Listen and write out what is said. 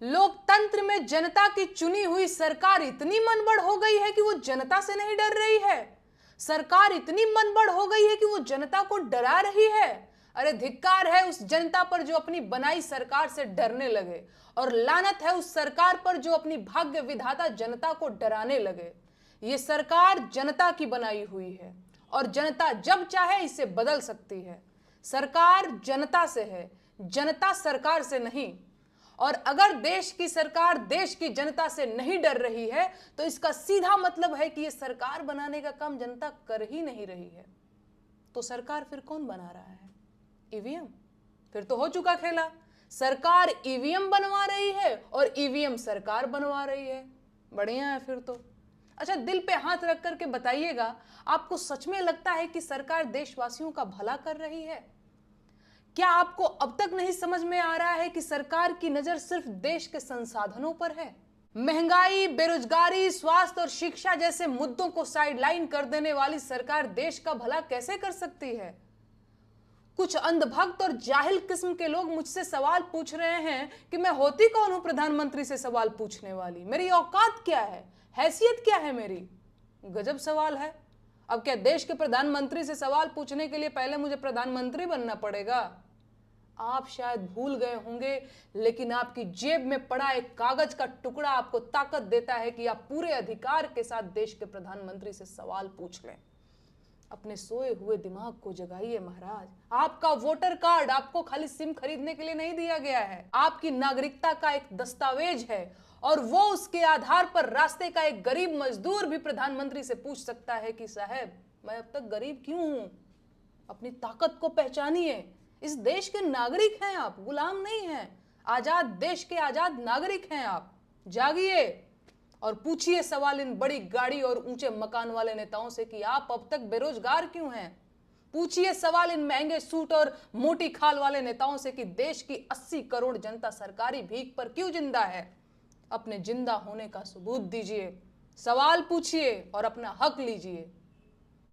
लोकतंत्र में जनता की चुनी हुई सरकार इतनी मनबड़ हो गई है कि वो जनता से नहीं डर रही है। सरकार इतनी मनबड़ हो गई है कि वो जनता को डरा रही है। अरे धिक्कार है उस जनता पर जो अपनी बनाई सरकार से डरने लगे, और लानत है उस सरकार पर जो अपनी भाग्य विधाता जनता को डराने लगे। ये सरकार जनता की बनाई हुई है और जनता जब चाहे इसे बदल सकती है। सरकार जनता से है, जनता सरकार से नहीं। और अगर देश की सरकार देश की जनता से नहीं डर रही है तो इसका सीधा मतलब है कि यह सरकार बनाने का काम जनता कर ही नहीं रही है। तो सरकार फिर कौन बना रहा है? ईवीएम। फिर तो हो चुका खेला। सरकार ईवीएम बनवा रही है और ईवीएम सरकार बनवा रही है। बढ़िया है फिर तो। अच्छा, दिल पे हाथ रख करके बताइएगा, आपको सच में लगता है कि सरकार देशवासियों का भला कर रही है? क्या आपको अब तक नहीं समझ में आ रहा है कि सरकार की नजर सिर्फ देश के संसाधनों पर है? महंगाई, बेरोजगारी, स्वास्थ्य और शिक्षा जैसे मुद्दों को साइडलाइन कर देने वाली सरकार देश का भला कैसे कर सकती है? कुछ अंधभक्त और जाहिल किस्म के लोग मुझसे सवाल पूछ रहे हैं कि मैं होती कौन हूं प्रधानमंत्री से सवाल पूछने वाली? मेरी औकात क्या है? हैसियत क्या है मेरी? गजब सवाल है। अब क्या देश के प्रधानमंत्री से सवाल पूछने के लिए पहले मुझे प्रधानमंत्री बनना पड़ेगा? आप शायद भूल गए होंगे, लेकिन आपकी जेब में पड़ा एक कागज का टुकड़ा आपको ताकत देता है कि आप पूरे अधिकार के साथ देश के प्रधानमंत्री से सवाल पूछ लें। अपने सोए हुए दिमाग को जगाइए महाराज। आपका वोटर कार्ड आपको खाली सिम खरीदने के लिए नहीं दिया गया है, आपकी नागरिकता का एक दस्तावेज है, और वो उसके आधार पर रास्ते का एक गरीब मजदूर भी प्रधानमंत्री से पूछ सकता है कि साहब मैं अब तक गरीब क्यों हूं? अपनी ताकत को पहचानिए। इस देश के नागरिक हैं आप, गुलाम नहीं हैं। आजाद देश के आजाद नागरिक हैं आप। जागिए और पूछिए सवाल इन बड़ी गाड़ी और ऊंचे मकान वाले नेताओं से कि आप अब तक बेरोजगार क्यों हैं? पूछिए सवाल इन महंगे सूट और मोटी खाल वाले नेताओं से कि देश की 80 करोड़ जनता सरकारी भीख पर क्यों जिंदा है? अपने जिंदा होने का सबूत दीजिए, सवाल पूछिए और अपना हक लीजिए।